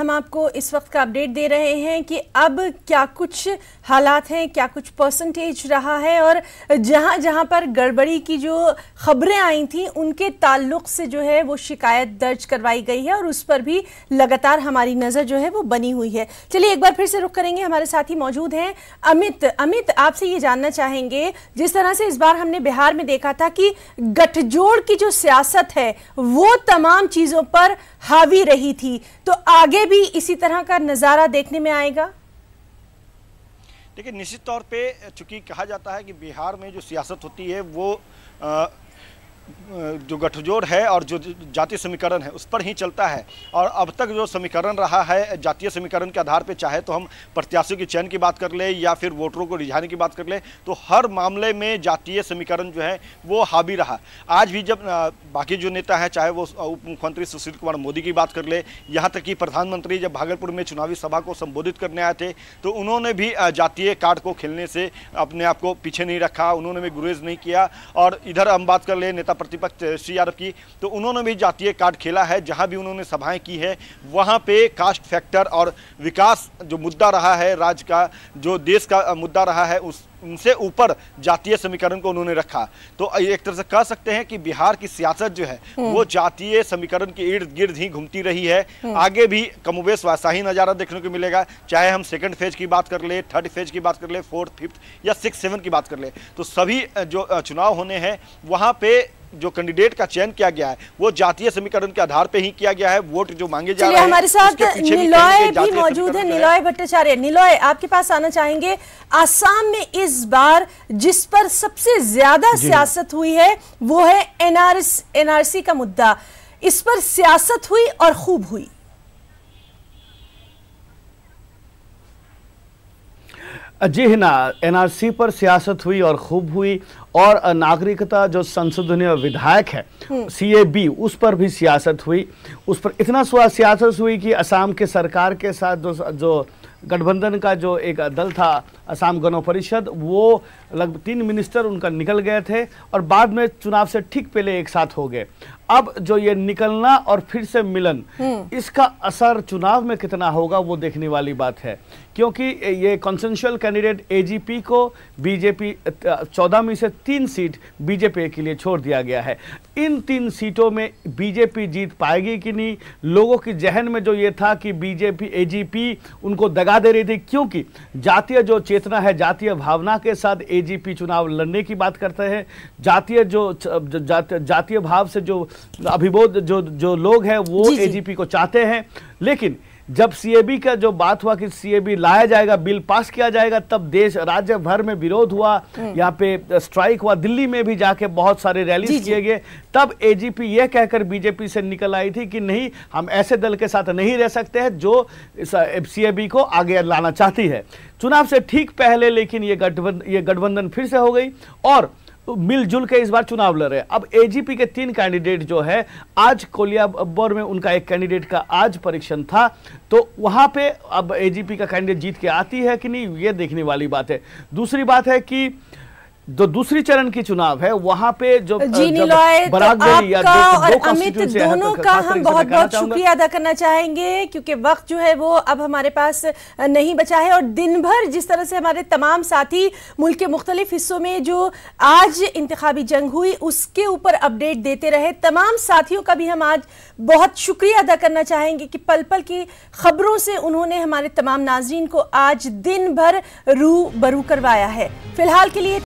हम आपको इस वक्त का अपडेट दे रहे हैं कि अब क्या कुछ हालात हैं, क्या कुछ परसेंटेज रहा है और जहां जहां पर गड़बड़ी की जो खबरें आई थी उनके ताल्लुक से जो है वो शिकायत दर्ज करवाई गई है और उस पर भी लगातार हमारी नज़र जो है वो बनी हुई है। चलिए एक बार फिर से रुख करेंगे, हमारे साथी मौजूद हैं अमित आपसे ये जानना चाहेंगे, जिस तरह से इस बार हमने बिहार में देखा था कि गठजोड़ की जो सियासत है वो तमाम चीजों पर हावी रही थी, तो आगे भी इसी तरह का नजारा देखने में आएगा? देखिए, निश्चित तौर पे चूंकि कहा जाता है कि बिहार में जो सियासत होती है वो जो गठजोड़ है और जो जातीय समीकरण है उस पर ही चलता है। और अब तक जो समीकरण रहा है जातीय समीकरण के आधार पे, चाहे तो हम प्रत्याशियों के चयन की बात कर ले या फिर वोटरों को रिझाने की बात कर ले, तो हर मामले में जातीय समीकरण जो है वो हावी रहा। आज भी जब बाकी जो नेता हैं, चाहे वो उप मुख्यमंत्री सुशील कुमार मोदी की बात कर ले, यहाँ तक कि प्रधानमंत्री जब भागलपुर में चुनावी सभा को संबोधित करने आए थे तो उन्होंने भी जातीय कार्ड को खेलने से अपने आप को पीछे नहीं रखा, उन्होंने भी गुरेज नहीं किया। और इधर हम बात कर ले नेता प्रतिपक्ष श्री यादव की, तो उन्होंने भी जातीय कार्ड खेला है। जहां भी उन्होंने सभाएं की है वहां पे कास्ट फैक्टर और विकास जो मुद्दा रहा है, राज्य का जो देश का मुद्दा रहा है, उनसे ऊपर जातीय समीकरण को उन्होंने रखा। तो एक तरह से कह सकते हैं कि बिहार की सियासत जो है वो जातीय समीकरण के इर्द गिर्द ही घूमती रही है। आगे भी कमोबेश वैसा ही नजारा देखने को मिलेगा, चाहे हम सेकंड फेज की बात कर ले, थर्ड फेज की बात कर ले, फोर्थ, फिफ्थ या 6, 7 की बात कर ले, तो सभी जो चुनाव होने हैं वहां पे जो कैंडिडेट का चयन किया गया है वो जातीय समीकरण के आधार पे ही किया गया है। वोट जो मांगे जा रहे हैं, हमारे साथ निलॉय भी मौजूद है, निलॉय भट्टाचार्य। निलॉय, आपके पास आना चाहेंगे। आसाम में इस बार जिस पर सबसे ज्यादा सियासत हुई है वो है एनआरसी का मुद्दा। इस पर सियासत हुई और खूब हुई। जी ना, एनआरसी पर सियासत हुई और खूब हुई। और नागरिकता जो संशोधनीय विधायक है सीएबी, उस पर भी सियासत हुई। उस पर इतना सियासत हुई कि असम के सरकार के साथ जो गठबंधन का जो एक दल था असम गण परिषद, वो लगभग 3 मिनिस्टर उनका निकल गए थे और बाद में चुनाव से ठीक पहले एक साथ हो गए। अब जो ये निकलना और फिर से मिलन, इसका असर चुनाव में कितना होगा वो देखने वाली बात है, क्योंकि ये कॉन्सेंशुअल कैंडिडेट एजीपी को बीजेपी 14 में से 3 सीट बीजेपी के लिए छोड़ दिया गया है। इन 3 सीटों में बीजेपी जीत पाएगी कि नहीं, लोगों की जहन में जो ये था कि बीजेपी एजीपी उनको दगा दे रही थी, क्योंकि जातीय जो चेतना है, जातीय भावना के साथ एजीपी चुनाव लड़ने की बात करते हैं। जातीय भाव से जो अभिबोध जो लोग हैं वो एजीपी को चाहते हैं। लेकिन जब सीएबी का जो बात हुआ कि सीएबी लाया जाएगा, बिल पास किया जाएगा, तब देश राज्य भर में विरोध हुआ, यहाँ पे स्ट्राइक हुआ, दिल्ली में भी जाके बहुत सारे रैलीज किए गए। तब एजीपी यह कहकर बीजेपी से निकल आई थी कि नहीं, हम ऐसे दल के साथ नहीं रह सकते हैं जो सीएबी को आगे लाना चाहती है। चुनाव से ठीक पहले लेकिन ये गठबंधन फिर से हो गई और मिलजुल के इस बार चुनाव लड़ रहे हैं। अब एजीपी के 3 कैंडिडेट जो है, आज कोलियाबोर में उनका एक कैंडिडेट का आज परीक्षण था, तो वहां पे अब एजीपी का कैंडिडेट जीत के आती है कि नहीं, ये देखने वाली बात है। दूसरी बात है कि जो दूसरी चरण की चुनाव है वहां पे जो बरागदेरी या और अमित दोनों का हम बहुत बहुत शुक्रिया अदा करना चाहेंगे, क्योंकि वक्त जो है वो अब हमारे पास नहीं बचा है। और दिन भर जिस तरह से हमारे तमाम साथी मुल्क के मुख्तलिफ हिस्सों में जो आज इंतखाबी जंग हुई उसके ऊपर अपडेट देते रहे, तमाम साथियों का भी हम आज बहुत शुक्रिया अदा करना चाहेंगे कि पल पल की खबरों से उन्होंने हमारे तमाम नाजरीन को आज दिन भर रूबरू करवाया है। फिलहाल के लिए